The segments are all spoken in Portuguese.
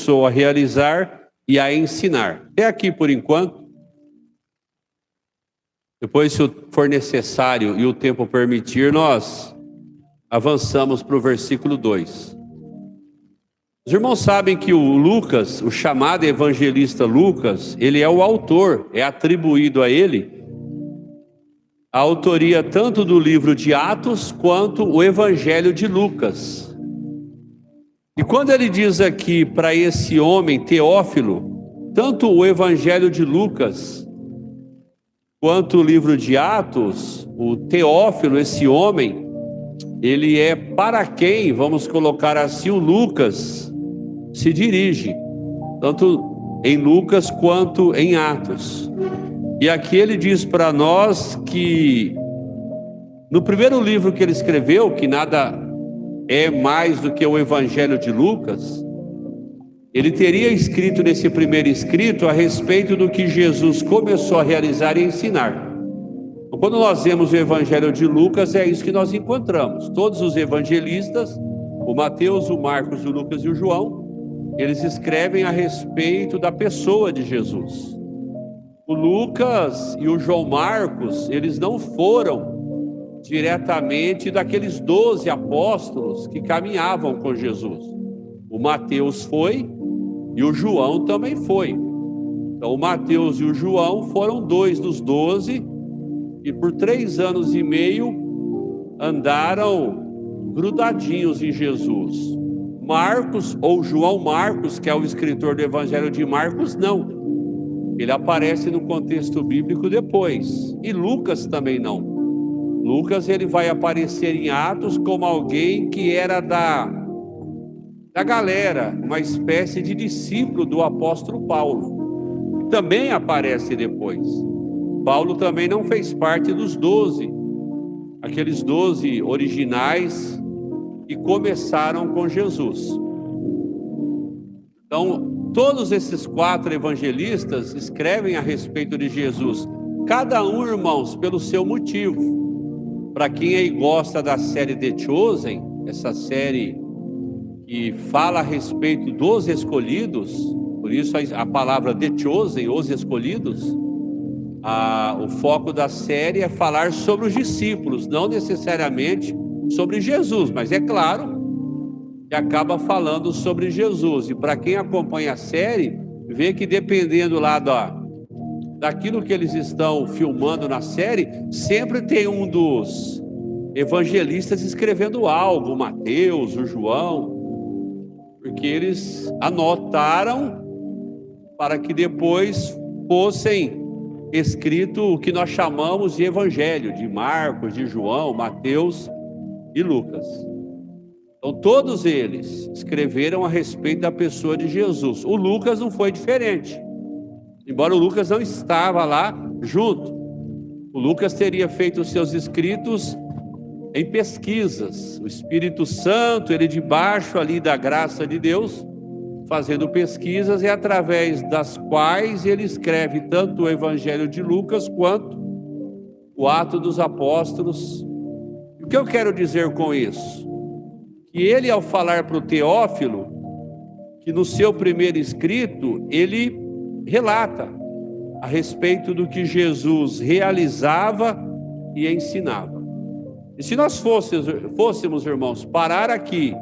começou a realizar e a ensinar. Até aqui por enquanto. Depois, se for necessário e o tempo permitir, nós avançamos para o versículo 2. Os irmãos sabem que o Lucas, o chamado evangelista Lucas, ele é o autor, é atribuído a ele a autoria tanto do livro de Atos quanto o Evangelho de Lucas. E quando ele diz aqui para esse homem Teófilo, tanto o Evangelho de Lucas quanto o livro de Atos, o Teófilo, esse homem, ele é para quem, vamos colocar assim, o Lucas se dirige, tanto em Lucas quanto em Atos. E aqui ele diz para nós que no primeiro livro que ele escreveu, que nada é mais do que o Evangelho de Lucas, ele teria escrito nesse primeiro escrito a respeito do que Jesus começou a realizar e ensinar. Então, quando nós vemos o Evangelho de Lucas, é isso que nós encontramos. Todos os evangelistas, o Mateus, o Marcos, o Lucas e o João, eles escrevem a respeito da pessoa de Jesus. O Lucas e o João Marcos, eles não foram diretamente daqueles 12 apóstolos que caminhavam com Jesus. O Mateus foi e o João também foi. Então o Mateus e o João foram 2 dos 12 e por 3 anos e meio andaram grudadinhos em Jesus. Marcos, ou João Marcos, que é o escritor do Evangelho de Marcos, não. Ele aparece no contexto bíblico depois. E Lucas também não. Lucas, ele vai aparecer em Atos como alguém que era da galera, uma espécie de discípulo do apóstolo Paulo. E também aparece depois. Paulo também não fez parte dos 12, aqueles 12 originais que começaram com Jesus. Então, todos esses 4 evangelistas escrevem a respeito de Jesus, cada um, irmãos, pelo seu motivo. Para quem aí gosta da série The Chosen, essa série que fala a respeito dos escolhidos, por isso a palavra The Chosen, os escolhidos, o foco da série é falar sobre os discípulos, não necessariamente sobre Jesus, mas é claro que acaba falando sobre Jesus. E para quem acompanha a série, vê que dependendo lá daquilo que eles estão filmando na série, sempre tem um dos evangelistas escrevendo algo, o Mateus, o João, porque eles anotaram para que depois fossem escrito o que nós chamamos de evangelho, de Marcos, de João, Mateus e Lucas. Então todos eles escreveram a respeito da pessoa de Jesus. O Lucas não foi diferente, embora o Lucas não estava lá junto. O Lucas teria feito os seus escritos em pesquisas. O Espírito Santo, ele debaixo ali da graça de Deus, fazendo pesquisas, e através das quais ele escreve tanto o Evangelho de Lucas quanto o Ato dos Apóstolos. O que eu quero dizer com isso? Que ele, ao falar para o Teófilo, que no seu primeiro escrito, ele relata a respeito do que Jesus realizava e ensinava. E se nós fôssemos, irmãos, parar aqui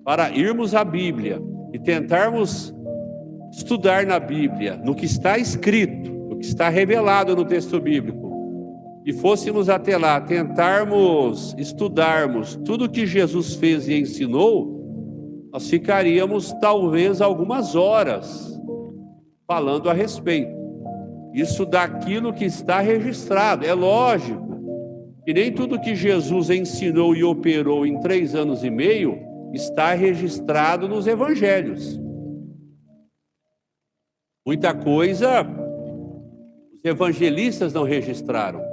para irmos à Bíblia e tentarmos estudar na Bíblia, no que está escrito, no que está revelado no texto bíblico, e fôssemos até lá tentarmos estudarmos tudo que Jesus fez e ensinou, nós ficaríamos talvez algumas horas falando a respeito. Isso daquilo que está registrado. É lógico que nem tudo que Jesus ensinou e operou em 3 anos e meio está registrado nos evangelhos. Muita coisa os evangelistas não registraram.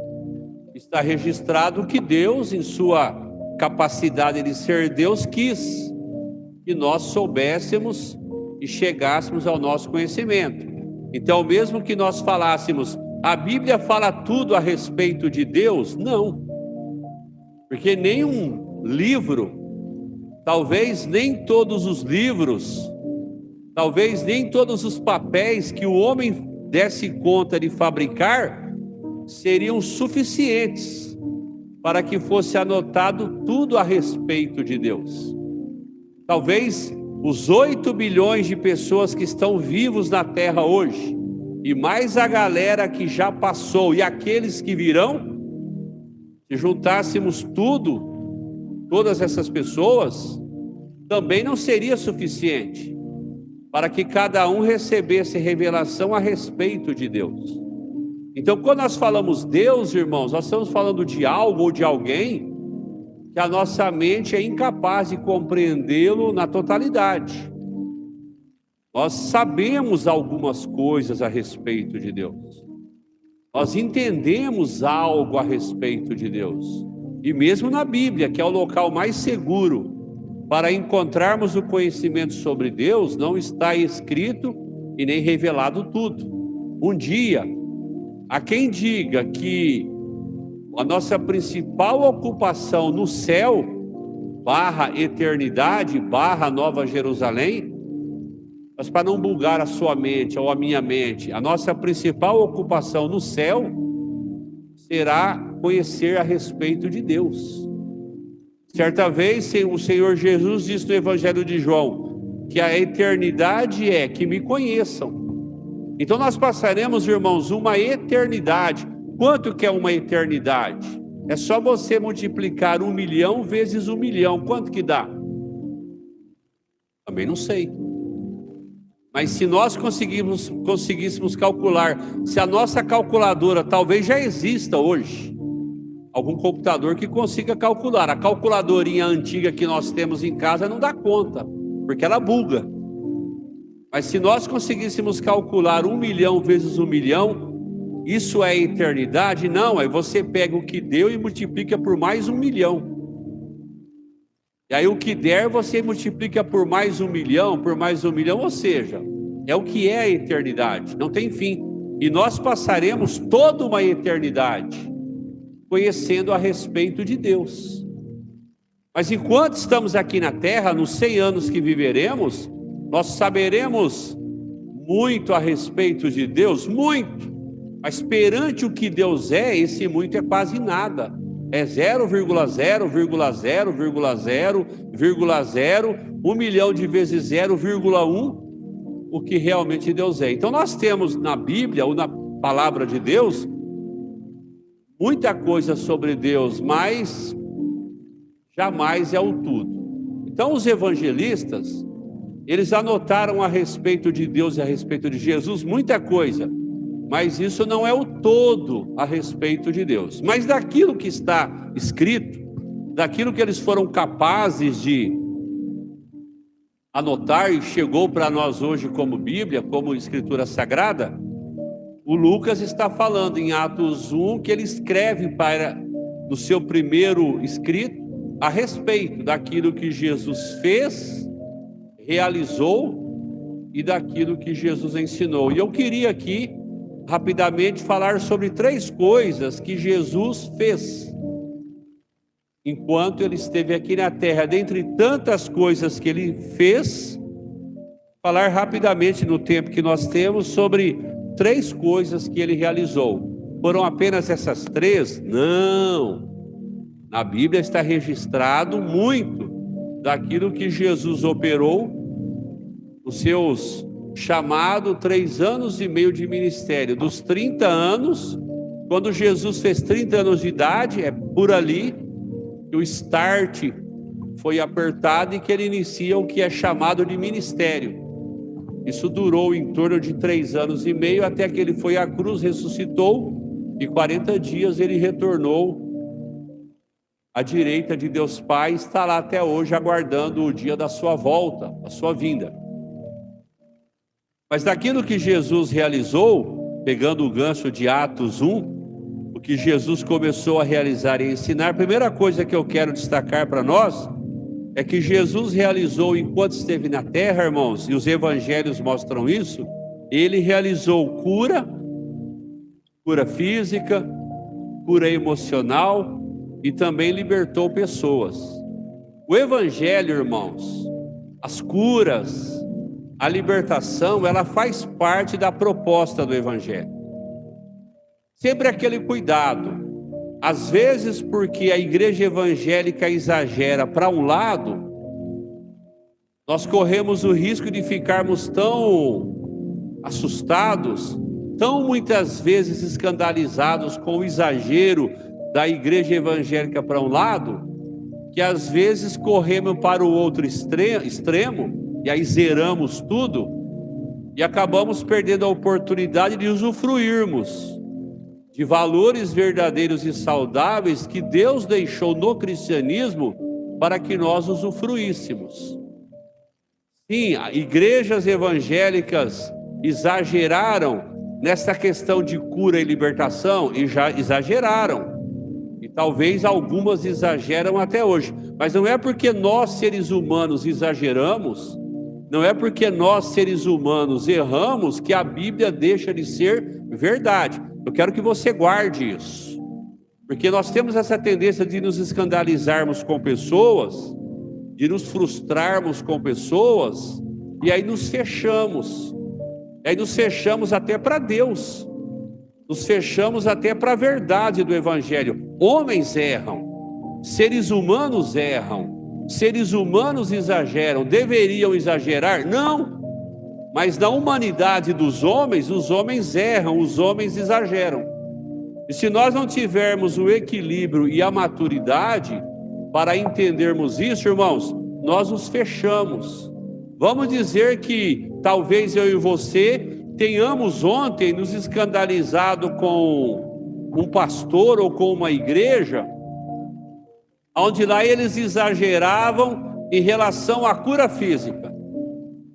Está registrado que Deus, em sua capacidade de ser Deus, quis que nós soubéssemos e chegássemos ao nosso conhecimento. Então, mesmo que nós falássemos, a Bíblia fala tudo a respeito de Deus? Não. Porque nenhum livro, talvez nem todos os livros talvez nem todos os papéis que o homem desse conta de fabricar seriam suficientes para que fosse anotado tudo a respeito de Deus. Talvez os 8 bilhões de pessoas que estão vivos na Terra hoje, e mais a galera que já passou e aqueles que virão, se juntássemos todas essas pessoas, também não seria suficiente para que cada um recebesse revelação a respeito de Deus. Então, quando nós falamos Deus, irmãos, nós estamos falando de algo ou de alguém que a nossa mente é incapaz de compreendê-lo na totalidade. Nós sabemos algumas coisas a respeito de Deus. Nós entendemos algo a respeito de Deus. E mesmo na Bíblia, que é o local mais seguro para encontrarmos o conhecimento sobre Deus, não está escrito e nem revelado tudo. Um dia, há quem diga que a nossa principal ocupação no céu, / eternidade, / Nova Jerusalém, mas para não bugar a sua mente ou a minha mente, a nossa principal ocupação no céu será conhecer a respeito de Deus. Certa vez o Senhor Jesus disse no Evangelho de João que a eternidade é que me conheçam. Então nós passaremos, irmãos, uma eternidade. Quanto que é uma eternidade? É só você multiplicar 1 milhão vezes 1 milhão. Quanto que dá? Também não sei. Mas se nós conseguíssemos calcular, se a nossa calculadora talvez já exista hoje, algum computador que consiga calcular. A calculadorinha antiga que nós temos em casa não dá conta, porque ela buga. Mas se nós conseguíssemos calcular 1 milhão vezes 1 milhão, isso é eternidade? Não, aí você pega o que deu e multiplica por mais 1 milhão. E aí o que der você multiplica por mais 1 milhão, por mais 1 milhão, ou seja, é o que é a eternidade, não tem fim. E nós passaremos toda uma eternidade conhecendo a respeito de Deus. Mas enquanto estamos aqui na terra, nos 100 anos que viveremos, nós saberemos muito a respeito de Deus, muito. Mas perante o que Deus é, esse muito é quase nada. É 0,0,0,0,0,0, 1 milhão de vezes 0,1, o que realmente Deus é. Então nós temos na Bíblia, ou na palavra de Deus, muita coisa sobre Deus, mas jamais é o tudo. Então os evangelistas, eles anotaram a respeito de Deus e a respeito de Jesus muita coisa, mas isso não é o todo a respeito de Deus. Mas daquilo que está escrito, daquilo que eles foram capazes de anotar e chegou para nós hoje como Bíblia, como Escritura Sagrada, o Lucas está falando em Atos 1 que ele escreve no seu primeiro escrito a respeito daquilo que Jesus fez, realizou e daquilo que Jesus ensinou. E eu queria aqui rapidamente falar sobre 3 coisas que Jesus fez enquanto ele esteve aqui na terra. Dentre tantas coisas que ele fez, falar rapidamente no tempo que nós temos sobre 3 coisas que ele realizou. Foram apenas essas 3? Não. Na Bíblia está registrado muito daquilo que Jesus operou nos seus chamados 3 anos e meio de ministério. Dos 30 anos, quando Jesus fez 30 anos de idade, é por ali que o start foi apertado e que ele inicia o que é chamado de ministério. Isso durou em torno de 3 anos e meio, até que ele foi à cruz, ressuscitou, e 40 dias ele retornou à direita de Deus Pai, está lá até hoje aguardando o dia da sua volta, da sua vinda. Mas daquilo que Jesus realizou, pegando o gancho de Atos 1, o que Jesus começou a realizar e ensinar, a primeira coisa que eu quero destacar para nós é que Jesus realizou enquanto esteve na terra, irmãos, e os evangelhos mostram isso, ele realizou cura física, cura emocional e também libertou pessoas. O evangelho, irmãos, as curas, a libertação, ela faz parte da proposta do Evangelho. Sempre aquele cuidado. Às vezes, porque a igreja evangélica exagera para um lado, nós corremos o risco de ficarmos tão assustados, tão muitas vezes escandalizados com o exagero da igreja evangélica para um lado, que às vezes corremos para o outro extremo, e aí zeramos tudo, e acabamos perdendo a oportunidade de usufruirmos de valores verdadeiros e saudáveis que Deus deixou no cristianismo para que nós usufruíssemos. Sim, igrejas evangélicas exageraram nessa questão de cura e libertação, e já exageraram. E talvez algumas exageram até hoje. Mas não é porque nós, seres humanos, exageramos, não é porque nós, seres humanos, erramos, que a Bíblia deixa de ser verdade. Eu quero que você guarde isso. Porque nós temos essa tendência de nos escandalizarmos com pessoas, de nos frustrarmos com pessoas, e aí nos fechamos. E aí nos fechamos até para Deus. Nos fechamos até para a verdade do Evangelho. Homens erram, seres humanos erram, seres humanos exageram. Deveriam exagerar? Não. Mas na humanidade dos homens, os homens erram, os homens exageram. E se nós não tivermos o equilíbrio e a maturidade para entendermos isso, irmãos, nós nos fechamos. Vamos dizer que talvez eu e você tenhamos ontem nos escandalizado com um pastor ou com uma igreja, onde lá eles exageravam em relação à cura física.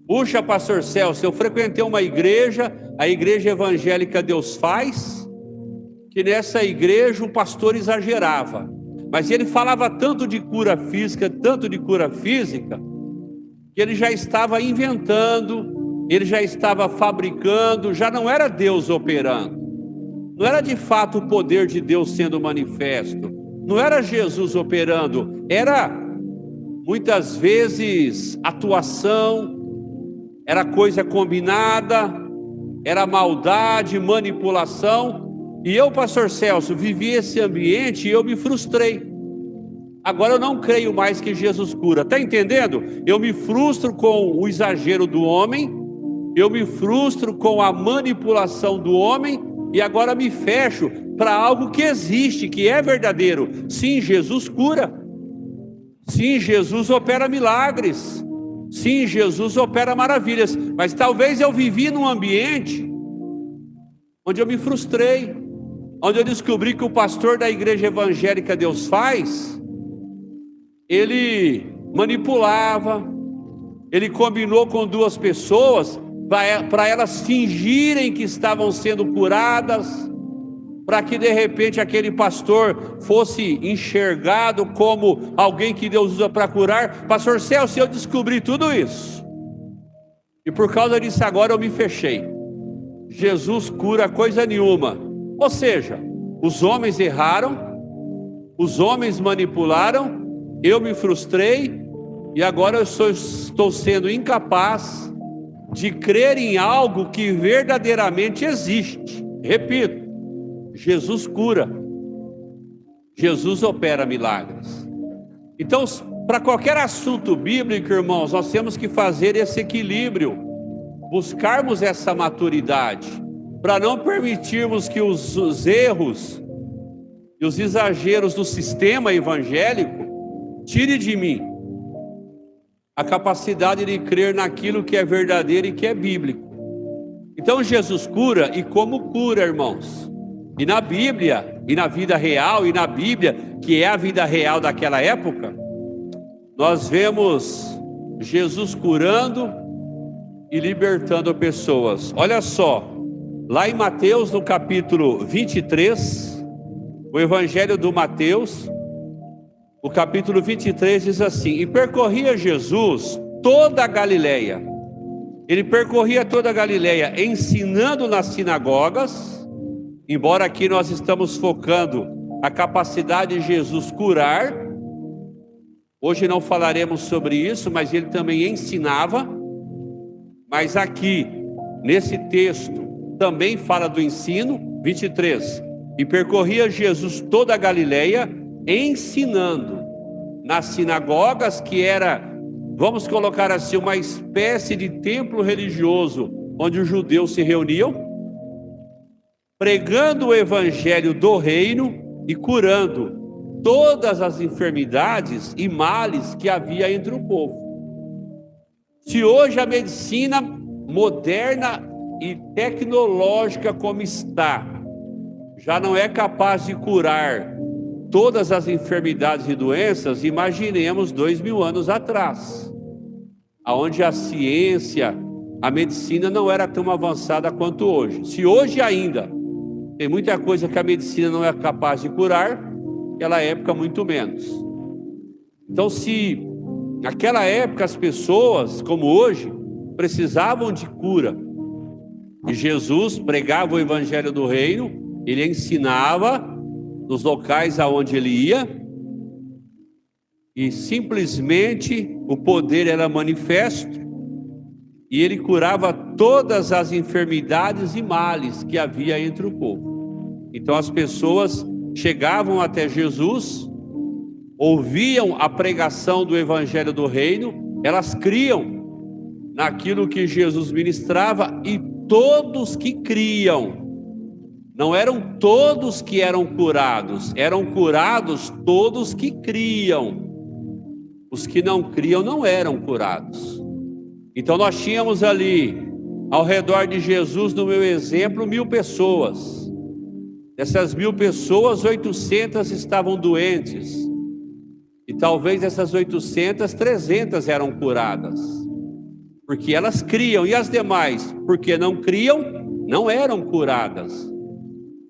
Puxa, pastor Celso, eu frequentei uma igreja, a igreja evangélica Deus Faz, que nessa igreja o pastor exagerava. Mas ele falava tanto de cura física, que ele já estava inventando, ele já estava fabricando, já não era Deus operando. Não era de fato o poder de Deus sendo manifesto. Não era Jesus operando, era muitas vezes atuação, era coisa combinada, era maldade, manipulação. E eu, pastor Celso, vivi esse ambiente e eu me frustrei. Agora eu não creio mais que Jesus cura. Está entendendo? Eu me frustro com o exagero do homem, eu me frustro com a manipulação do homem, e agora me fecho para algo que existe, que é verdadeiro. Sim, Jesus cura. Sim, Jesus opera milagres. Sim, Jesus opera maravilhas. Mas talvez eu vivi num ambiente onde eu me frustrei, onde eu descobri que o pastor da igreja evangélica Deus Faz, ele manipulava, ele combinou com duas pessoas para elas fingirem que estavam sendo curadas, para que de repente aquele pastor fosse enxergado como alguém que Deus usa para curar. Pastor Celso, eu descobri tudo isso, e por causa disso agora eu me fechei. Jesus cura coisa nenhuma. Ou seja, os homens erraram, os homens manipularam, eu me frustrei, e agora eu estou sendo incapaz de crer em algo que verdadeiramente existe. Repito, Jesus cura, Jesus opera milagres. Então, para qualquer assunto bíblico, irmãos, nós temos que fazer esse equilíbrio, buscarmos essa maturidade, para não permitirmos que os erros e os exageros do sistema evangélico tire de mim a capacidade de crer naquilo que é verdadeiro e que é bíblico. Então Jesus cura, e como cura, irmãos? E na Bíblia, e na vida real, e na Bíblia, que é a vida real daquela época, nós vemos Jesus curando e libertando pessoas. Olha só, lá em Mateus, no capítulo 23, o Evangelho do Mateus, o capítulo 23 diz assim: e percorria Jesus toda a Galileia. Ele percorria toda a Galileia, ensinando nas sinagogas. Embora aqui nós estamos focando a capacidade de Jesus curar, hoje não falaremos sobre isso, mas ele também ensinava, Mas aqui, nesse texto, também fala do ensino. 23. E percorria Jesus toda a Galileia, ensinando nas sinagogas, que era, vamos colocar assim, uma espécie de templo religioso, onde os judeus se reuniam, pregando o evangelho do reino e curando todas as enfermidades e males que havia entre o povo. Se hoje a medicina moderna e tecnológica como está, já não é capaz de curar todas as enfermidades e doenças, imaginemos 2000 anos atrás, onde a ciência, a medicina não era tão avançada quanto hoje. Se hoje ainda tem muita coisa que a medicina não é capaz de curar, naquela época muito menos. Então, se naquela época as pessoas, como hoje, precisavam de cura, e Jesus pregava o evangelho do reino, ele ensinava nos locais aonde ele ia, e simplesmente o poder era manifesto, e ele curava todas as enfermidades e males que havia entre o povo. Então as pessoas chegavam até Jesus, ouviam a pregação do evangelho do reino, elas criam naquilo que Jesus ministrava, e todos que criam, não eram todos que eram curados todos que criam. Os que não criam não eram curados. Então nós tínhamos ali, ao redor de Jesus, no meu exemplo, 1000 pessoas. Dessas 1000 pessoas, 800 estavam doentes. E talvez dessas 800, 300 eram curadas, porque elas criam. E as demais, porque não criam, não eram curadas.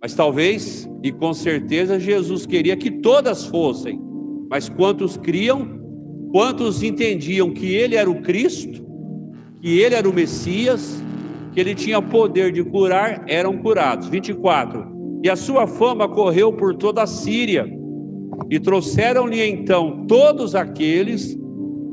Mas talvez, e com certeza, Jesus queria que todas fossem. Mas quantos criam? Quantos entendiam que ele era o Cristo, que ele era o Messias, que ele tinha poder de curar, eram curados. 24. E a sua fama correu por toda a Síria, e trouxeram-lhe então todos aqueles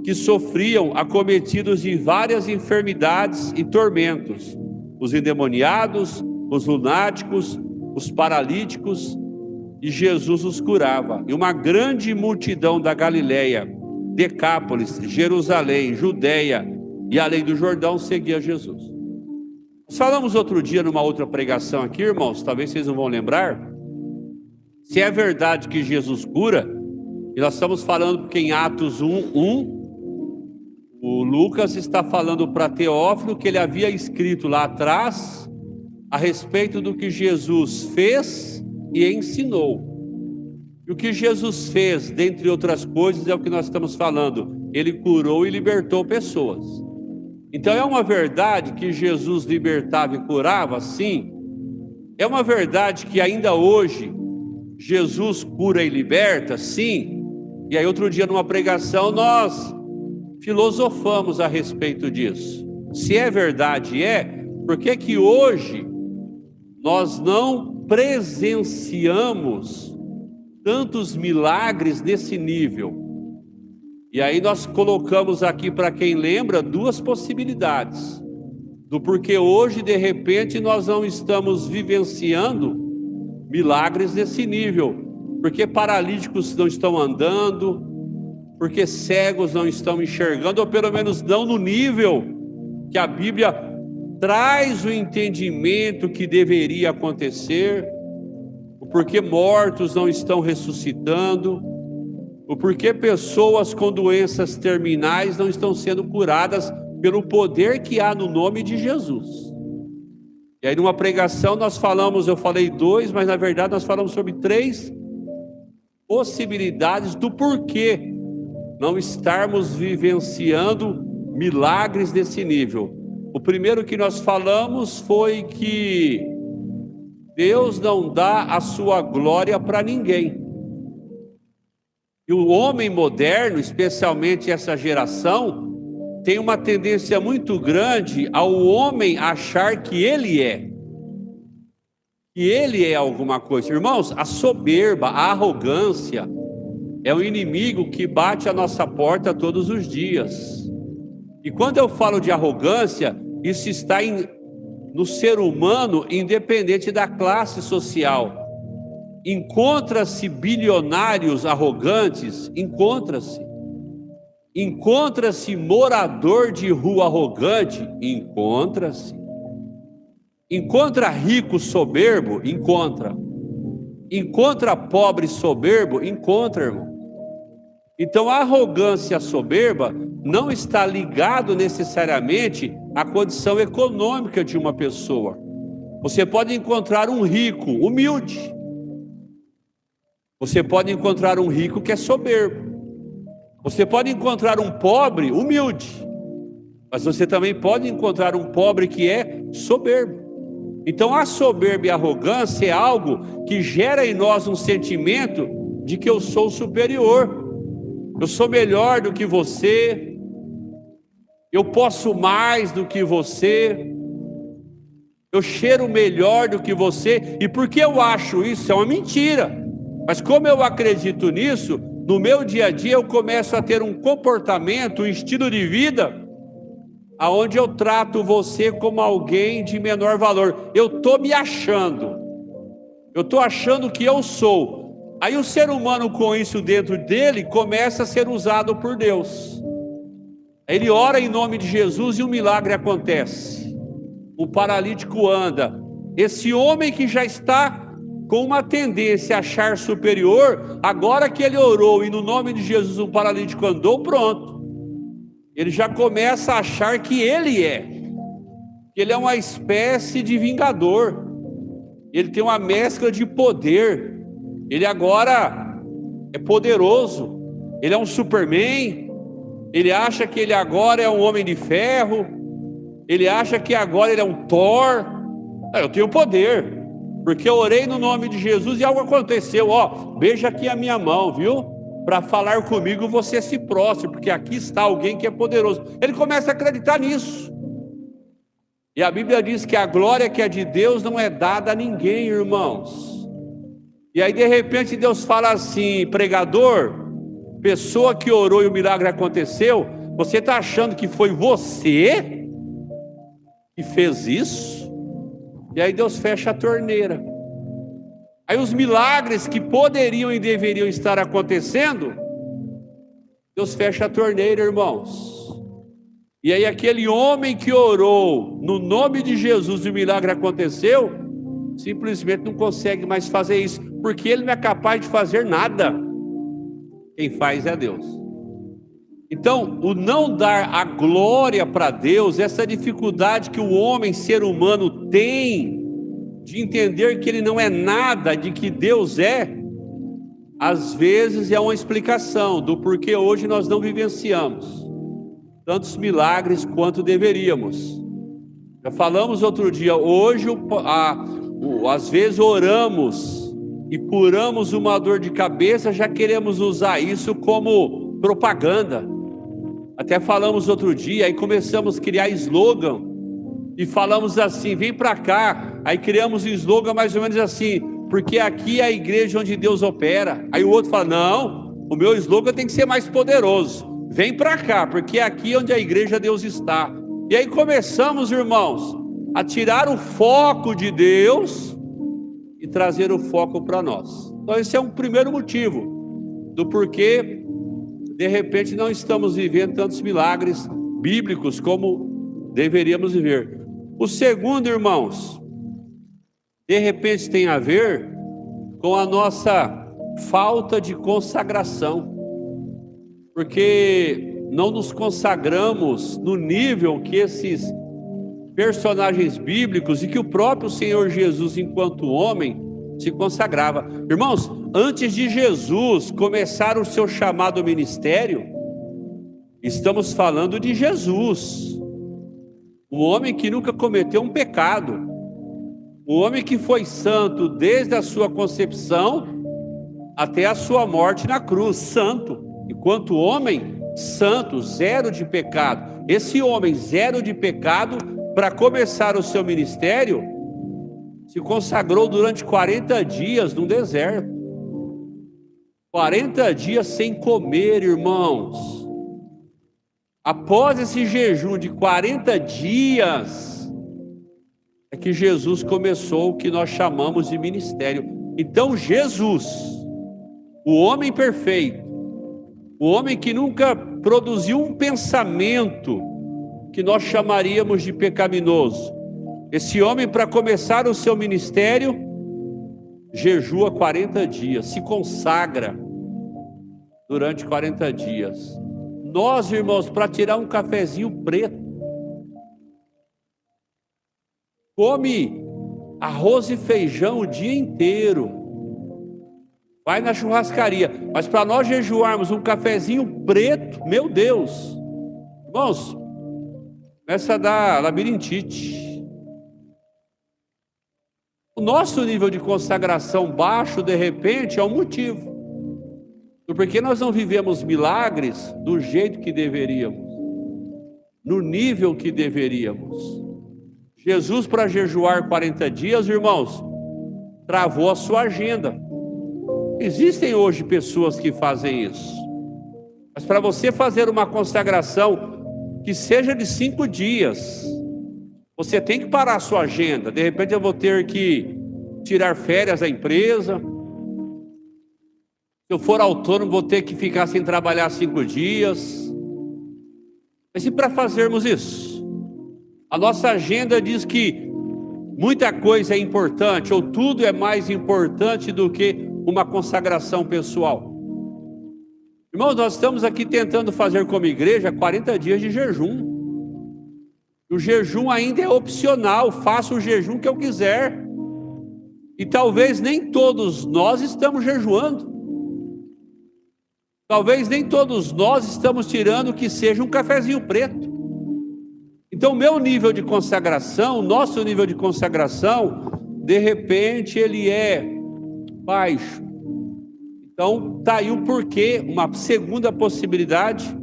que sofriam, acometidos de várias enfermidades e tormentos, os endemoniados, os lunáticos, os paralíticos, e Jesus os curava. E uma grande multidão da Galileia, Decápolis, Jerusalém, Judeia e além do Jordão seguia Jesus. Nós falamos outro dia numa outra pregação aqui, irmãos, talvez vocês não vão lembrar, se é verdade que Jesus cura, e nós estamos falando porque em Atos 1:1, o Lucas está falando para Teófilo que ele havia escrito lá atrás a respeito do que Jesus fez e ensinou. E o que Jesus fez, dentre outras coisas, é o que nós estamos falando. Ele curou e libertou pessoas. Então é uma verdade que Jesus libertava e curava? Sim. É uma verdade que ainda hoje Jesus cura e liberta? Sim. E aí outro dia numa pregação nós filosofamos a respeito disso. Se é verdade, por que que hoje nós não presenciamos tantos milagres nesse nível? E aí nós colocamos aqui, para quem lembra, 2 possibilidades do porquê hoje de repente nós não estamos vivenciando milagres nesse nível. Porque paralíticos não estão andando, porque cegos não estão enxergando, ou pelo menos não no nível que a Bíblia traz o entendimento que deveria acontecer, o porquê mortos não estão ressuscitando, o porquê pessoas com doenças terminais não estão sendo curadas pelo poder que há no nome de Jesus. E aí numa pregação nós falamos, eu falei 2, mas na verdade nós falamos sobre 3 possibilidades do porquê não estarmos vivenciando milagres desse nível. O primeiro que nós falamos foi que Deus não dá a sua glória para ninguém. E o homem moderno, especialmente essa geração, tem uma tendência muito grande ao homem achar que ele é. Que ele é alguma coisa. Irmãos, a soberba, a arrogância é um inimigo que bate a nossa porta todos os dias. E quando eu falo de arrogância, Isso está no ser humano, independente da classe social. Encontra-se bilionários arrogantes? Encontra-se. Encontra-se morador de rua arrogante? Encontra-se. Encontra rico soberbo? Encontra. Encontra pobre soberbo? Encontra, irmão. Então a arrogância soberba não está ligado necessariamente à condição econômica de uma pessoa. Você pode encontrar um rico humilde. Você pode encontrar um rico que é soberbo. Você pode encontrar um pobre humilde. Mas você também pode encontrar um pobre que é soberbo. Então a soberba e a arrogância é algo que gera em nós um sentimento de que eu sou superior. Eu sou melhor do que você. Eu posso mais do que você. Eu cheiro melhor do que você. E por que eu acho isso? É uma mentira. Mas como eu acredito nisso, no meu dia a dia eu começo a ter um comportamento, um estilo de vida, aonde eu trato você como alguém de menor valor. Eu estou me achando. Eu estou achando que eu sou. Aí o ser humano, com isso dentro dele, começa a ser usado por Deus. Ele ora em nome de Jesus e um milagre acontece. O paralítico anda. Esse homem que já está com uma tendência a achar superior, agora que ele orou e no nome de Jesus o paralítico andou, pronto. Ele já começa a achar que ele é. Que ele é uma espécie de vingador. Ele tem uma mescla de poder. Ele agora é poderoso, ele é um Superman, ele acha que ele agora é um homem de ferro, ele acha que agora ele é um Thor. Eu tenho poder, porque eu orei no nome de Jesus e algo aconteceu. Beija aqui a minha mão, viu? Para falar comigo você se prostre, porque aqui está alguém que é poderoso. Ele começa a acreditar nisso. E a Bíblia diz que a glória que é de Deus não é dada a ninguém, irmãos. E aí de repente Deus fala assim: pregador, pessoa que orou e o milagre aconteceu, você está achando que foi você que fez isso? E aí Deus fecha a torneira. Aí os milagres que poderiam e deveriam estar acontecendo, Deus fecha a torneira, irmãos. E aí aquele homem que orou no nome de Jesus e o milagre aconteceu, simplesmente não consegue mais fazer isso, porque ele não é capaz de fazer nada. Quem faz é Deus. Então, o não dar a glória para Deus, essa dificuldade que o homem, ser humano, tem de entender que ele não é nada, de que Deus é, às vezes é uma explicação do porquê hoje nós não vivenciamos tantos milagres quanto deveríamos. Já falamos outro dia, hoje às vezes oramos e curamos uma dor de cabeça, já queremos usar isso como propaganda. Até falamos outro dia, aí começamos a criar slogan e falamos assim: vem para cá. Aí criamos um slogan mais ou menos assim: porque aqui é a igreja onde Deus opera. Aí o outro fala: não, o meu slogan tem que ser mais poderoso, vem para cá, porque é aqui onde a igreja Deus está. E aí começamos, irmãos, a tirar o foco de Deus e trazer o foco para nós. Então esse é um primeiro motivo do porquê de repente não estamos vivendo tantos milagres bíblicos como deveríamos viver. O segundo, irmãos, de repente tem a ver com a nossa falta de consagração, porque não nos consagramos no nível que esses personagens bíblicos e que o próprio Senhor Jesus, enquanto homem, se consagrava. Irmãos, antes de Jesus começar o seu chamado ministério, estamos falando de Jesus, o homem que nunca cometeu um pecado, o homem que foi santo desde a sua concepção até a sua morte na cruz, santo, enquanto homem santo, zero de pecado. Esse homem zero de pecado, para começar o seu ministério, se consagrou durante 40 dias no deserto. 40 dias sem comer, irmãos. Após esse jejum de 40 dias, é que Jesus começou o que nós chamamos de ministério. Então Jesus, o homem perfeito, o homem que nunca produziu um pensamento que nós chamaríamos de pecaminoso, esse homem, para começar o seu ministério, jejua 40 dias, se consagra durante 40 dias. Nós, irmãos, para tirar um cafezinho preto, come arroz e feijão o dia inteiro, vai na churrascaria, mas para nós jejuarmos um cafezinho preto, meu Deus, irmãos, começa a dar labirintite. O nosso nível de consagração baixo, de repente, é um motivo. Porque nós não vivemos milagres do jeito que deveríamos, no nível que deveríamos. Jesus, para jejuar 40 dias, irmãos, travou a sua agenda. Existem hoje pessoas que fazem isso. Mas para você fazer uma consagração que seja de 5 dias, você tem que parar a sua agenda. De repente eu vou ter que tirar férias da empresa. Se eu for autônomo, vou ter que ficar sem trabalhar 5 dias. Mas e para fazermos isso? A nossa agenda diz que muita coisa é importante, ou tudo é mais importante do que uma consagração pessoal. Irmãos, nós estamos aqui tentando fazer como igreja 40 dias de jejum. O jejum ainda é opcional, faço o jejum que eu quiser. E talvez nem todos nós estamos jejuando. Talvez nem todos nós estamos tirando que seja um cafezinho preto. Então, meu nível de consagração, nosso nível de consagração, de repente ele é baixo. Então, está aí o porquê, uma segunda possibilidade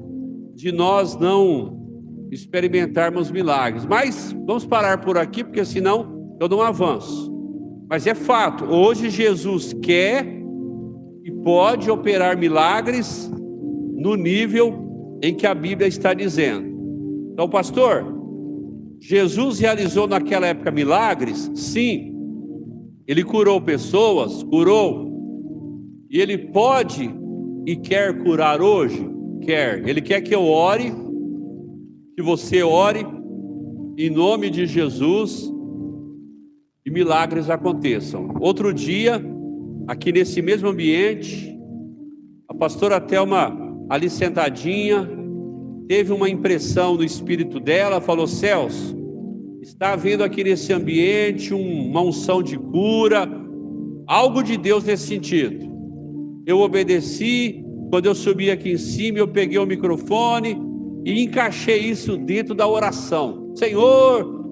de nós não experimentarmos milagres. Mas vamos parar por aqui, porque senão eu não avanço. Mas é fato, hoje Jesus quer e pode operar milagres no nível em que a Bíblia está dizendo. Então, pastor, Jesus realizou naquela época milagres? Sim. Ele curou pessoas? Curou. E ele pode e quer curar hoje? Quer. Ele quer que eu ore, que você ore, em nome de Jesus, e milagres aconteçam. Outro dia, aqui nesse mesmo ambiente, a pastora Thelma, ali sentadinha, teve uma impressão no espírito dela, falou: Celso, está havendo aqui nesse ambiente uma unção de cura, algo de Deus nesse sentido. Eu obedeci, quando eu subi aqui em cima, eu peguei o microfone e encaixei isso dentro da oração. Senhor,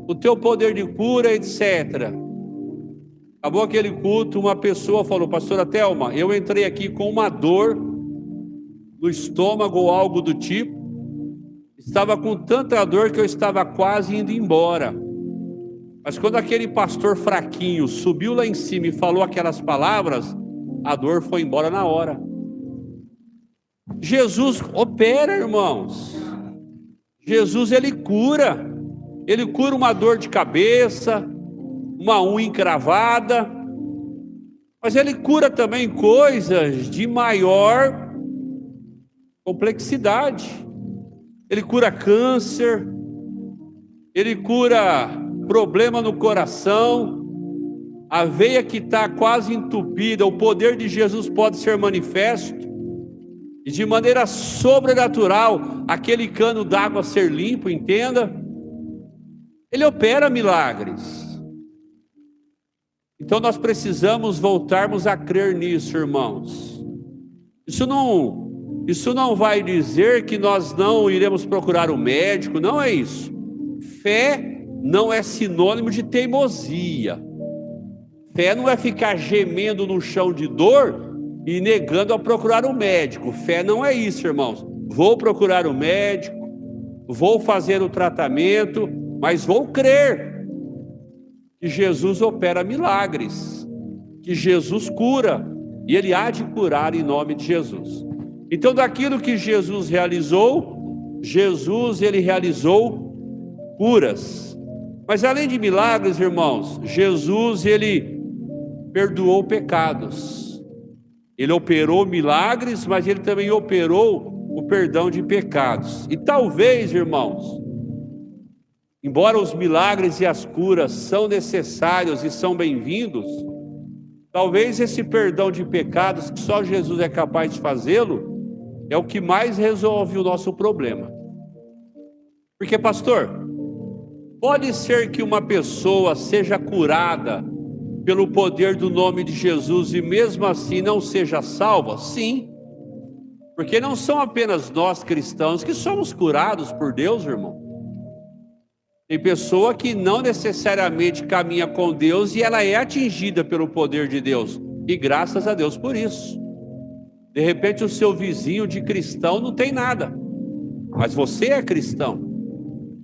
o teu poder de cura, etc. Acabou aquele culto, uma pessoa falou: pastora Thelma, eu entrei aqui com uma dor no estômago ou algo do tipo, estava com tanta dor que eu estava quase indo embora. Mas quando aquele pastor fraquinho subiu lá em cima e falou aquelas palavras, a dor foi embora na hora. Jesus opera, irmãos. Jesus, ele cura uma dor de cabeça, uma unha encravada, mas ele cura também coisas de maior complexidade. Ele cura câncer, ele cura problema no coração, a veia que está quase entupida, o poder de Jesus pode ser manifesto, e de maneira sobrenatural, aquele cano d'água ser limpo, entenda? Ele opera milagres. Então nós precisamos voltarmos a crer nisso, irmãos. Isso não vai dizer que nós não iremos procurar um médico, não é isso. Fé não é sinônimo de teimosia. Fé não é ficar gemendo no chão de dor e negando a procurar um médico. Fé não é isso, irmãos. Vou procurar um médico, vou fazer o tratamento, mas vou crer que Jesus opera milagres, que Jesus cura, e Ele há de curar em nome de Jesus. Então, daquilo que Jesus realizou, Jesus, ele realizou curas. Mas além de milagres, irmãos, Jesus, ele perdoou pecados. Ele operou milagres, mas ele também operou o perdão de pecados. E talvez, irmãos, embora os milagres e as curas são necessários e são bem-vindos, talvez esse perdão de pecados, que só Jesus é capaz de fazê-lo, é o que mais resolve o nosso problema. Porque, pastor, pode ser que uma pessoa seja curada pelo poder do nome de Jesus e mesmo assim não seja salva? Sim. Porque não são apenas nós cristãos que somos curados por Deus, irmão. Tem pessoa que não necessariamente caminha com Deus e ela é atingida pelo poder de Deus. E graças a Deus por isso. De repente o seu vizinho de cristão não tem nada, mas você é cristão.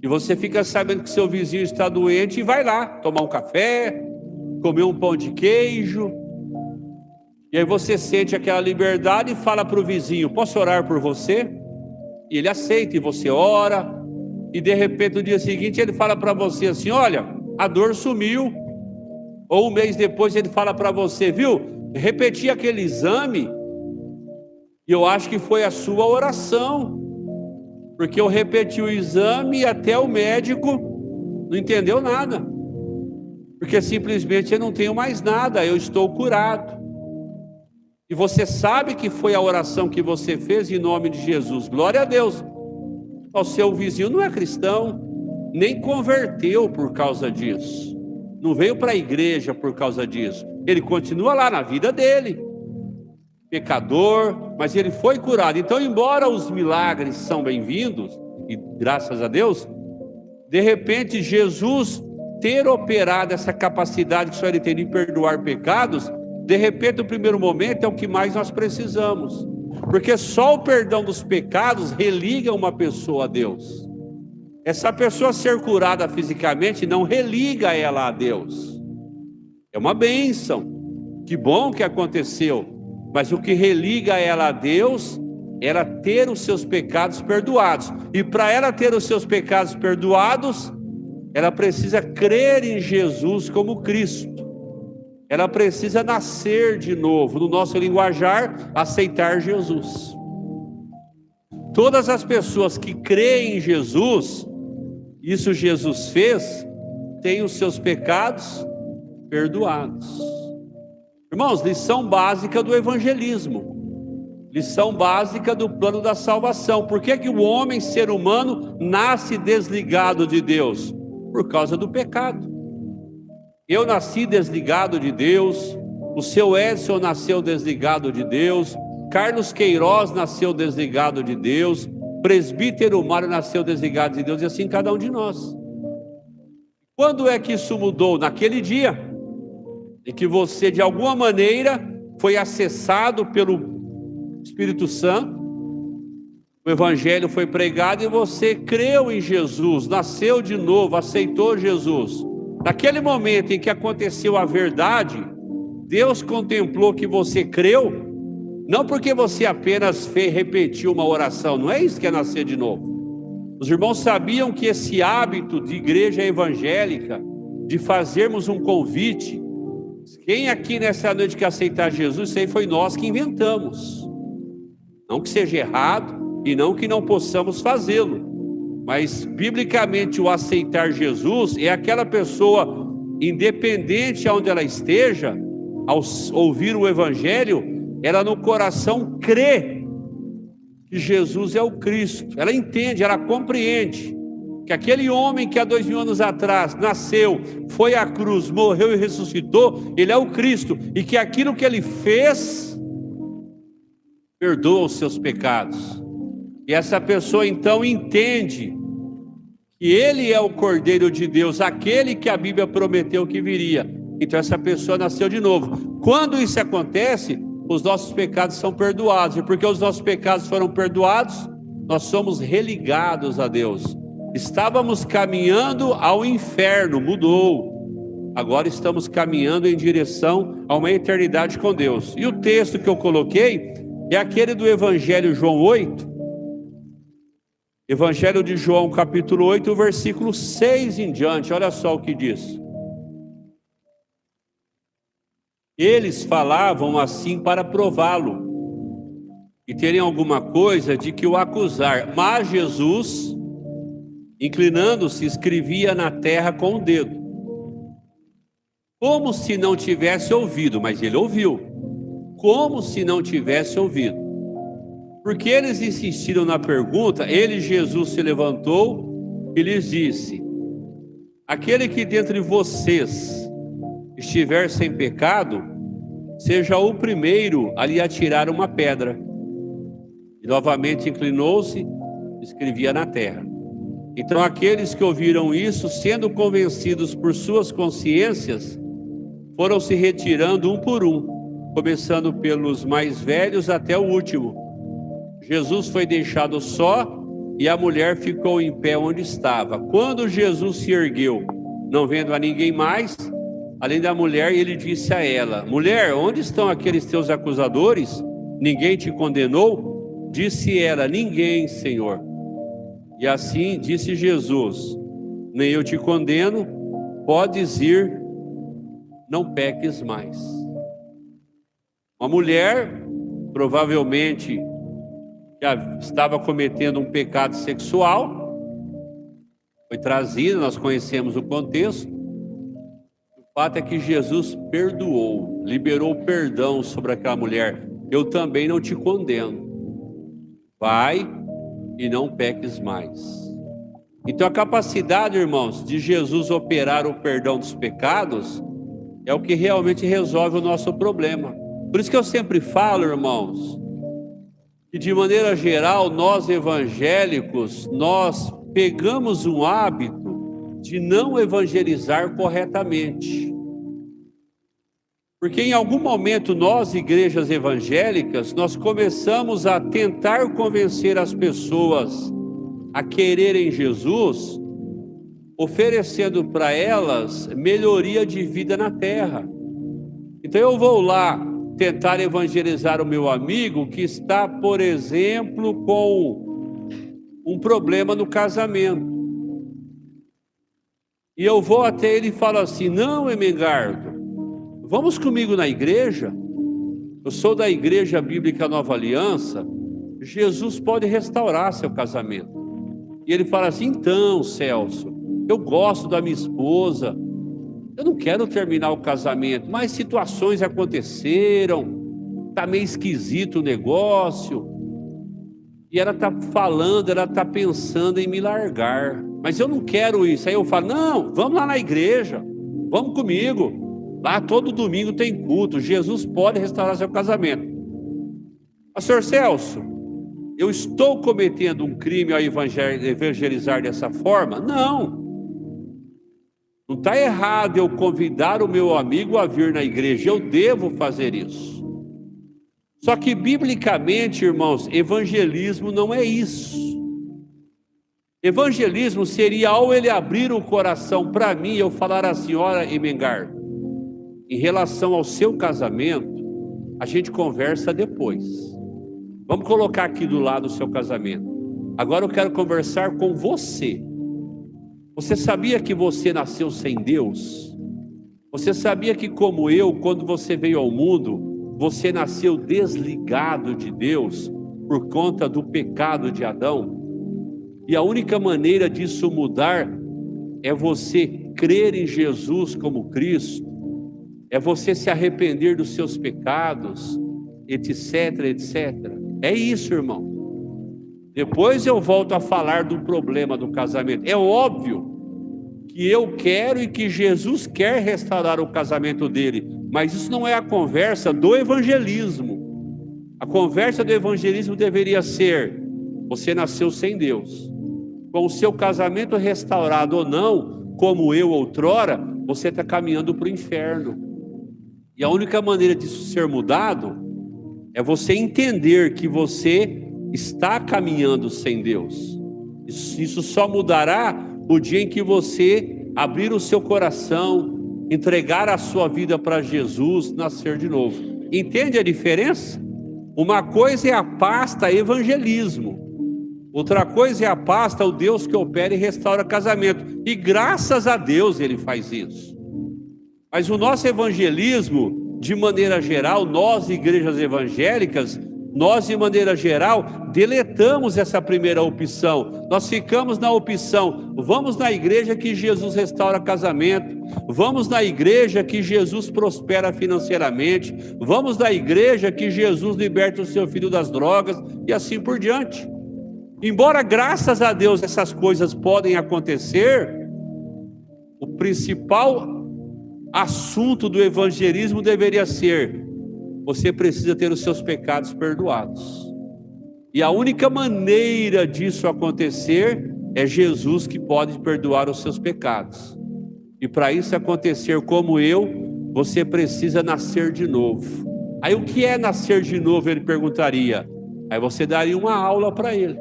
E você fica sabendo que seu vizinho está doente e vai lá tomar um café, comer um pão de queijo. E aí você sente aquela liberdade e fala para o vizinho: posso orar por você? E ele aceita e você ora. E de repente no dia seguinte ele fala para você assim: olha, a dor sumiu. Ou um mês depois ele fala para você: viu, repeti aquele exame e eu acho que foi a sua oração, porque eu repeti o exame e até o médico não entendeu nada, porque simplesmente eu não tenho mais nada, eu estou curado. E você sabe que foi a oração que você fez em nome de Jesus. Glória a Deus. O seu vizinho não é cristão, nem converteu por causa disso, não veio para a igreja por causa disso. Ele continua lá na vida dele, pecador, mas ele foi curado. Então, embora os milagres são bem-vindos, e graças a Deus, de repente Jesus ter operado essa capacidade que só ele tem de perdoar pecados, de repente no primeiro momento é o que mais nós precisamos, porque só o perdão dos pecados religa uma pessoa a Deus. Essa pessoa ser curada fisicamente não religa ela a Deus. É uma bênção, que bom que aconteceu, mas o que religa ela a Deus é ela ter os seus pecados perdoados. E para ela ter os seus pecados perdoados, ela precisa crer em Jesus como Cristo. Ela precisa nascer de novo, no nosso linguajar, aceitar Jesus. Todas as pessoas que creem em Jesus, isso Jesus fez, têm os seus pecados perdoados. Irmãos, lição básica do evangelismo, lição básica do plano da salvação. Por que que o homem, ser humano, nasce desligado de Deus? Por causa do pecado. Eu nasci desligado de Deus, o seu Edson nasceu desligado de Deus, Carlos Queiroz nasceu desligado de Deus, presbítero Mário nasceu desligado de Deus, e assim cada um de nós. Quando é que isso mudou? Naquele dia em que você de alguma maneira foi acessado pelo Espírito Santo, o evangelho foi pregado e você creu em Jesus, nasceu de novo, aceitou Jesus. Naquele momento em que aconteceu a verdade, Deus contemplou que você creu, não porque você apenas repetiu uma oração, não é isso que é nascer de novo. Os irmãos sabiam que esse hábito de igreja evangélica, de fazermos um convite, quem aqui nessa noite quer aceitar Jesus, isso aí foi nós que inventamos. Não que seja errado e não que não possamos fazê-lo. Mas, biblicamente, o aceitar Jesus é aquela pessoa, independente aonde ela esteja, ao ouvir o evangelho, ela no coração crê que Jesus é o Cristo. Ela entende, ela compreende que aquele homem que há 2000 anos atrás nasceu, foi à cruz, morreu e ressuscitou, ele é o Cristo. E que aquilo que ele fez, perdoa os seus pecados. E essa pessoa então entende que ele é o Cordeiro de Deus, aquele que a Bíblia prometeu que viria. Então essa pessoa nasceu de novo. Quando isso acontece, os nossos pecados são perdoados. E porque os nossos pecados foram perdoados, nós somos religados a Deus. Estávamos caminhando ao inferno, mudou. Agora estamos caminhando em direção a uma eternidade com Deus. E o texto que eu coloquei é aquele do Evangelho João 8, Evangelho de João, capítulo 8, versículo 6 em diante, olha só o que diz. Eles falavam assim para prová-lo e terem alguma coisa de que o acusar. Mas Jesus, inclinando-se, escrevia na terra com o dedo, como se não tivesse ouvido, mas ele ouviu, como se não tivesse ouvido. Porque eles insistiram na pergunta, Jesus, se levantou e lhes disse: aquele que dentre vocês estiver sem pecado, seja o primeiro a lhe atirar uma pedra. E novamente inclinou-se, escrevia na terra. Então aqueles que ouviram isso, sendo convencidos por suas consciências, foram se retirando um por um, começando pelos mais velhos até o último. Jesus foi deixado só e a mulher ficou em pé onde estava. Quando Jesus se ergueu, não vendo a ninguém mais, além da mulher, ele disse a ela: mulher, onde estão aqueles teus acusadores? Ninguém te condenou? Disse ela: ninguém, Senhor. E assim disse Jesus: nem eu te condeno, podes ir, não peques mais. Uma mulher, provavelmente, já estava cometendo um pecado sexual, foi trazida, nós conhecemos o contexto. O fato é que Jesus perdoou, liberou perdão sobre aquela mulher. Eu também não te condeno. Vai e não peques mais. Então a capacidade, irmãos, de Jesus operar o perdão dos pecados é o que realmente resolve o nosso problema. Por isso que eu sempre falo, irmãos, que de maneira geral nós evangélicos, nós pegamos um hábito de não evangelizar corretamente. Porque em algum momento nós, igrejas evangélicas, nós começamos a tentar convencer as pessoas a quererem Jesus, oferecendo para elas melhoria de vida na terra. Então eu vou lá tentar evangelizar o meu amigo que está, por exemplo, com um problema no casamento. E eu vou até ele e falo assim: não, Emengardo, vamos comigo na igreja, eu sou da Igreja Bíblica Nova Aliança, Jesus pode restaurar seu casamento. E ele fala assim: então, Celso, eu gosto da minha esposa, eu não quero terminar o casamento, mas situações aconteceram, está meio esquisito o negócio, e ela está falando, ela está pensando em me largar, mas eu não quero isso. Aí eu falo: não, vamos lá na igreja, vamos comigo. Lá todo domingo tem culto, Jesus pode restaurar seu casamento. Pastor Celso, eu estou cometendo um crime ao evangelizar dessa forma? Não. Não está errado eu convidar o meu amigo a vir na igreja, eu devo fazer isso. Só que biblicamente, irmãos, evangelismo não é isso. Evangelismo seria ao ele abrir o coração para mim e eu falar assim: olha, Emengardo, em relação ao seu casamento, a gente conversa depois. Vamos colocar aqui do lado o seu casamento. Agora eu quero conversar com você. Você sabia que você nasceu sem Deus? Você sabia que, como eu, quando você veio ao mundo, você nasceu desligado de Deus por conta do pecado de Adão? E a única maneira disso mudar é você crer em Jesus como Cristo, é você se arrepender dos seus pecados, etc, etc. É isso, irmão. Depois eu volto a falar do problema do casamento. É óbvio que eu quero e que Jesus quer restaurar o casamento dele, mas isso não é a conversa do evangelismo. A conversa do evangelismo deveria ser: você nasceu sem Deus, com o seu casamento restaurado ou não, como eu outrora, você está caminhando para o inferno. E a única maneira disso ser mudado é você entender que você está caminhando sem Deus. Isso só mudará o dia em que você abrir o seu coração, entregar a sua vida para Jesus, nascer de novo. Entende a diferença? Uma coisa é a pasta evangelismo, Outra coisa é a pasta, o Deus que opera e restaura casamento. E graças a Deus ele faz isso. Mas o nosso evangelismo, de maneira geral, nós igrejas evangélicas, nós de maneira geral, deletamos essa primeira opção. Nós ficamos na opção, vamos na igreja que Jesus restaura casamento, vamos na igreja que Jesus prospera financeiramente, vamos na igreja que Jesus liberta o seu filho das drogas e assim por diante. Embora graças a Deus essas coisas podem acontecer, o principal assunto do evangelismo deveria ser: você precisa ter os seus pecados perdoados. E a única maneira disso acontecer é Jesus que pode perdoar os seus pecados. E para isso acontecer como você precisa nascer de novo. Aí o que é nascer de novo? Ele perguntaria. Aí você daria uma aula para ele.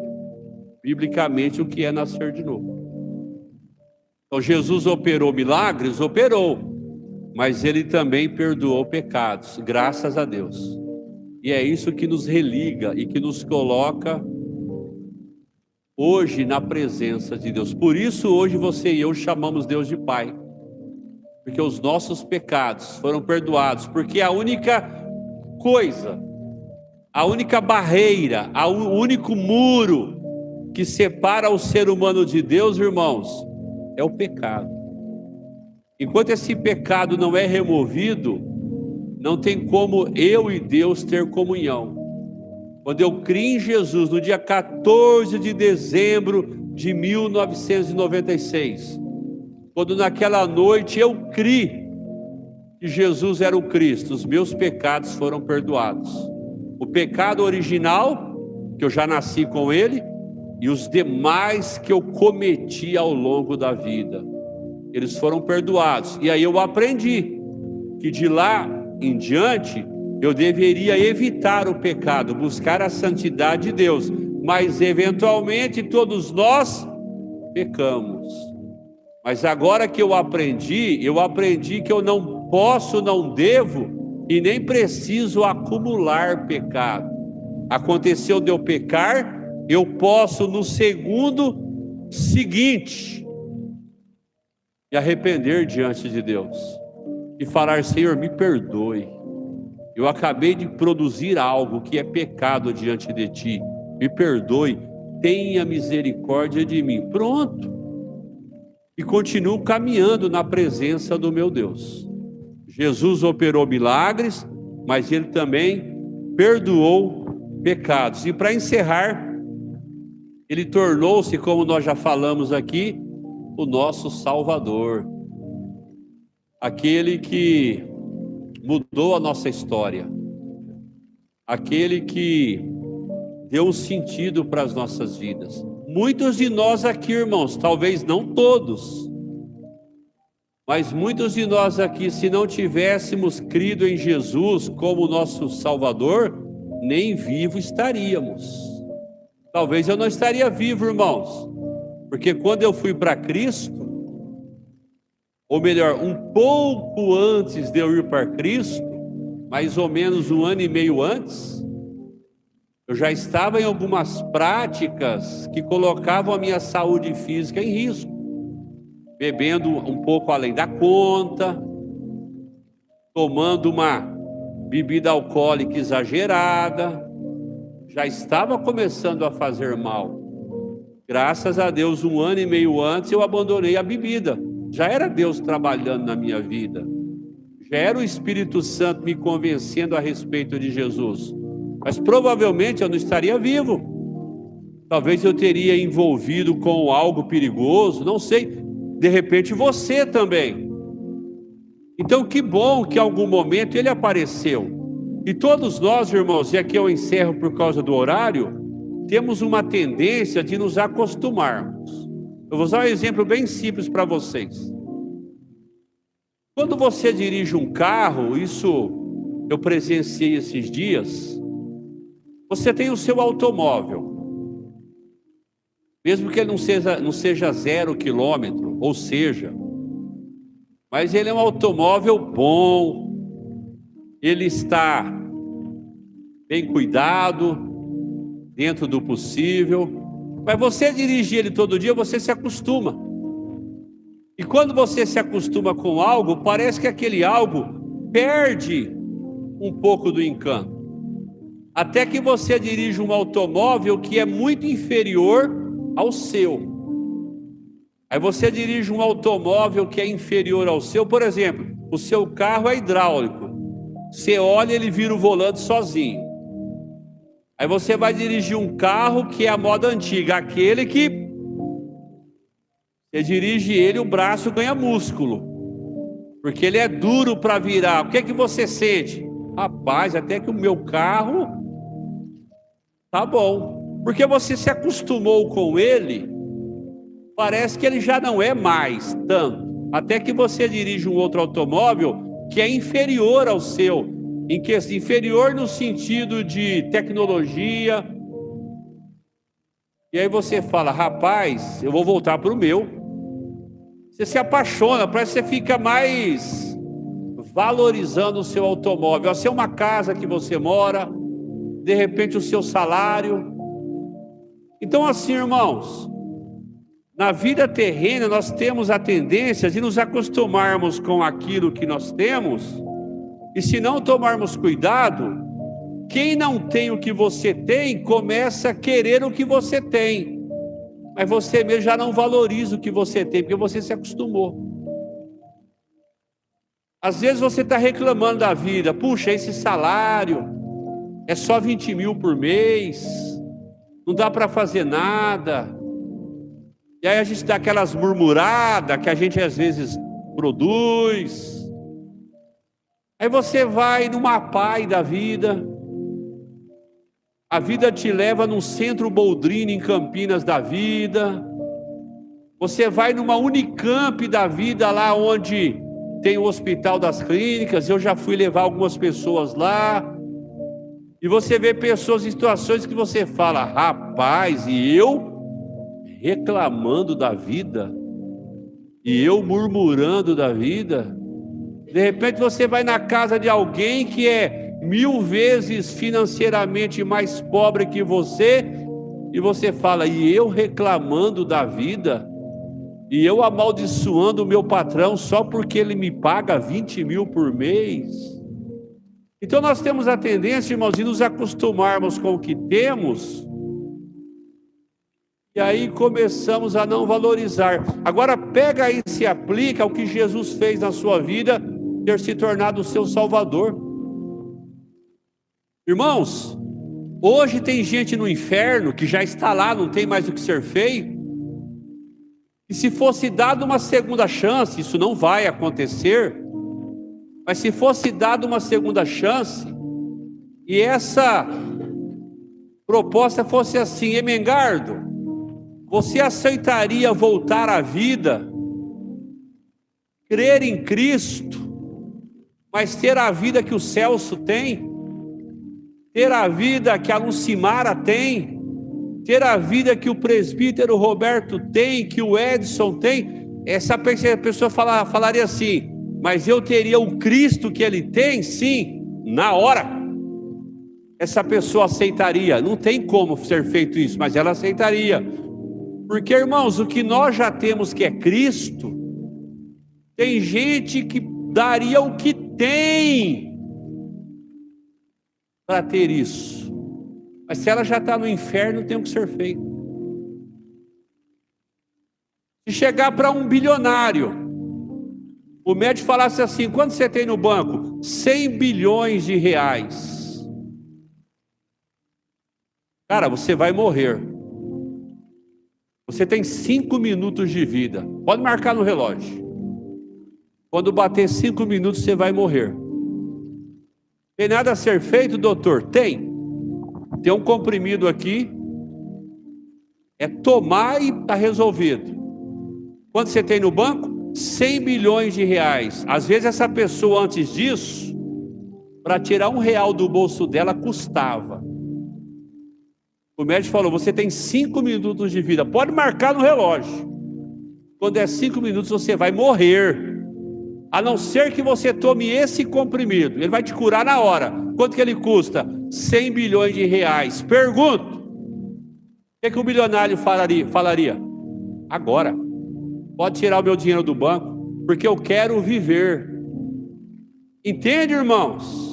Biblicamente, o que é nascer de novo. Então Jesus operou milagres? Operou. Mas ele também perdoou pecados, graças a Deus. E é isso que nos religa e que nos coloca hoje na presença de Deus. Por isso hoje você e eu chamamos Deus de Pai. Porque os nossos pecados foram perdoados. Porque a única coisa, a única barreira, o único muro que separa o ser humano de Deus, irmãos, é o pecado. Enquanto esse pecado não é removido, não tem como eu e Deus ter comunhão. Quando eu criei em Jesus, no dia 14 de dezembro de 1996, quando naquela noite eu criei que Jesus era o Cristo, os meus pecados foram perdoados. O pecado original, que eu já nasci com ele, e os demais que eu cometi ao longo da vida, eles foram perdoados. E aí eu aprendi que de lá em diante eu deveria evitar o pecado, buscar a santidade de Deus. Mas eventualmente todos nós pecamos. Mas agora que eu aprendi que eu não posso, não devo e nem preciso acumular pecado. Aconteceu de eu pecar, eu posso no segundo seguinte me arrepender diante de Deus e falar: Senhor, me perdoe, eu acabei de produzir algo que é pecado diante de ti, me perdoe, tenha misericórdia de mim. Pronto, e continuo caminhando na presença do meu Deus. Jesus operou milagres, mas ele também perdoou pecados. E para encerrar, ele tornou-se, como nós já falamos aqui, o nosso Salvador, aquele que mudou a nossa história, aquele que deu um sentido para as nossas vidas. Muitos de nós aqui, irmãos, talvez não todos, mas muitos de nós aqui, se não tivéssemos crido em Jesus como nosso Salvador, nem vivo estaríamos. Talvez eu não estaria vivo, irmãos, porque quando eu fui para Cristo, ou melhor, um pouco antes de eu ir para Cristo, mais ou menos 1 ano e meio antes, eu já estava em algumas práticas que colocavam a minha saúde física em risco, bebendo um pouco além da conta, tomando uma bebida alcoólica exagerada, já estava começando a fazer mal. Graças a Deus, 1 ano e meio antes eu abandonei a bebida. Já era Deus trabalhando na minha vida. Já era o Espírito Santo me convencendo a respeito de Jesus. Mas provavelmente eu não estaria vivo. Talvez eu teria envolvido com algo perigoso, não sei. De repente você também. Então que bom que em algum momento ele apareceu. E todos nós, irmãos, e aqui eu encerro por causa do horário, temos uma tendência de nos acostumarmos. Eu vou usar um exemplo bem simples para vocês. Quando você dirige um carro, isso eu presenciei esses dias, você tem o seu automóvel. Mesmo que ele não seja 0 quilômetro, ou seja, mas ele é um automóvel bom, ele está bem cuidado, dentro do possível, Mas você dirigir ele todo dia, você se acostuma. E quando você se acostuma com algo, parece que aquele algo perde um pouco do encanto. Até que você dirige um automóvel que é muito inferior ao seu. Aí você dirige um automóvel que é inferior ao seu. Por exemplo, o seu carro é hidráulico. Você olha, ele vira o volante sozinho. Aí você vai dirigir um carro que é a moda antiga, aquele que você dirige ele, o braço ganha músculo, porque ele é duro para virar. O que é que você sente? Rapaz, até que o meu carro tá bom, porque você se acostumou com ele. Parece que ele já não é mais tanto, até que você dirige um outro automóvel que é inferior ao seu, inferior no sentido de tecnologia. E aí você fala, rapaz, eu vou voltar para o meu. Você se apaixona, parece que você fica mais valorizando o seu automóvel. Se é uma casa que você mora, de repente o seu salário. Então assim, irmãos, na vida terrena nós temos a tendência de nos acostumarmos com aquilo que nós temos, e se não tomarmos cuidado, quem não tem o que você tem, começa a querer o que você tem, mas você mesmo já não valoriza o que você tem, porque você se acostumou. Às vezes você está reclamando da vida, puxa, esse salário é só 20 mil por mês, não dá para fazer nada. E aí a gente dá aquelas murmuradas que a gente às vezes produz. Aí você vai numa PAI da vida, a vida te leva num centro Boldrini em Campinas da vida, você vai numa Unicamp da vida, lá onde tem o Hospital das Clínicas. Eu já fui levar algumas pessoas lá, e você vê pessoas em situações que você fala, rapaz, e eu reclamando da vida, e eu murmurando da vida. De repente você vai na casa de alguém que é 1000 vezes financeiramente mais pobre que você, e você fala, e eu reclamando da vida, e eu amaldiçoando o meu patrão só porque ele me paga 20 mil por mês. Então nós temos a tendência, irmãos, de nos acostumarmos com o que temos, e aí começamos a não valorizar. Agora pega aí e se aplica ao que Jesus fez na sua vida, ter se tornado o seu Salvador. Irmãos, hoje tem gente no inferno que já está lá, não tem mais o que ser feito. E se fosse dado uma segunda chance, isso não vai acontecer, mas se fosse dado uma segunda chance, e essa proposta fosse assim, Emengardo, você aceitaria voltar à vida, crer em Cristo, mas ter a vida que o Celso tem, ter a vida que a Lucimara tem, ter a vida que o presbítero Roberto tem, que o Edson tem? Essa pessoa falaria assim, mas eu teria o Cristo que ele tem? Sim, na hora. Essa pessoa aceitaria. Não tem como ser feito isso, mas ela aceitaria. Porque, irmãos, o que nós já temos, que é Cristo, tem gente que daria o que tem para ter isso. Mas se ela já está no inferno, tem o que ser feito. Se chegar para um bilionário, o médico falasse assim, quanto você tem no banco? 100 bilhões de reais. Cara, você vai morrer. Você tem 5 minutos de vida. Pode marcar no relógio. Quando bater 5 minutos, você vai morrer. Tem nada a ser feito, doutor? Tem. Tem um comprimido aqui. É tomar e está resolvido. Quanto você tem no banco? 100 bilhões de reais. Às vezes essa pessoa, antes disso, para tirar R$1 do bolso dela, custava. O médico falou, você tem 5 minutos de vida, pode marcar no relógio. Quando é 5 minutos você vai morrer. A não ser que você tome esse comprimido, ele vai te curar na hora. Quanto que ele custa? 100 bilhões de reais. Pergunto, que o milionário falaria? Agora, pode tirar o meu dinheiro do banco, porque eu quero viver. Entende, irmãos?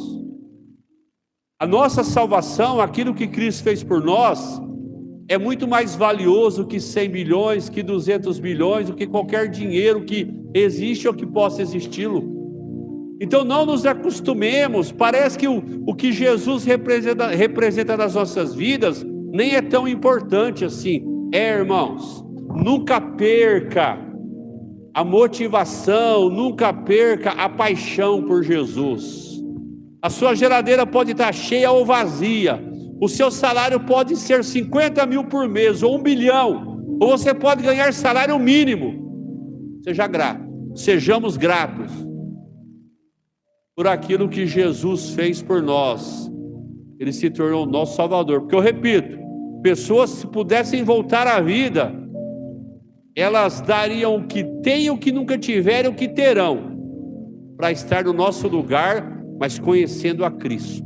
A nossa salvação, aquilo que Cristo fez por nós, é muito mais valioso que 100 milhões, que 200 milhões, do que qualquer dinheiro que existe ou que possa existi-lo. Então não nos acostumemos, parece que o que Jesus representa nas nossas vidas nem é tão importante assim. Irmãos, nunca perca a motivação, nunca perca a paixão por Jesus. A sua geladeira pode estar cheia ou vazia, o seu salário pode ser 50 mil por mês, ou 1 bilhão, ou você pode ganhar salário mínimo. Seja grato, sejamos gratos por aquilo que Jesus fez por nós. Ele se tornou nosso Salvador. Porque eu repito, pessoas, se pudessem voltar à vida, elas dariam o que têm, o que nunca tiveram, o que terão, para estar no nosso lugar, mas conhecendo a Cristo.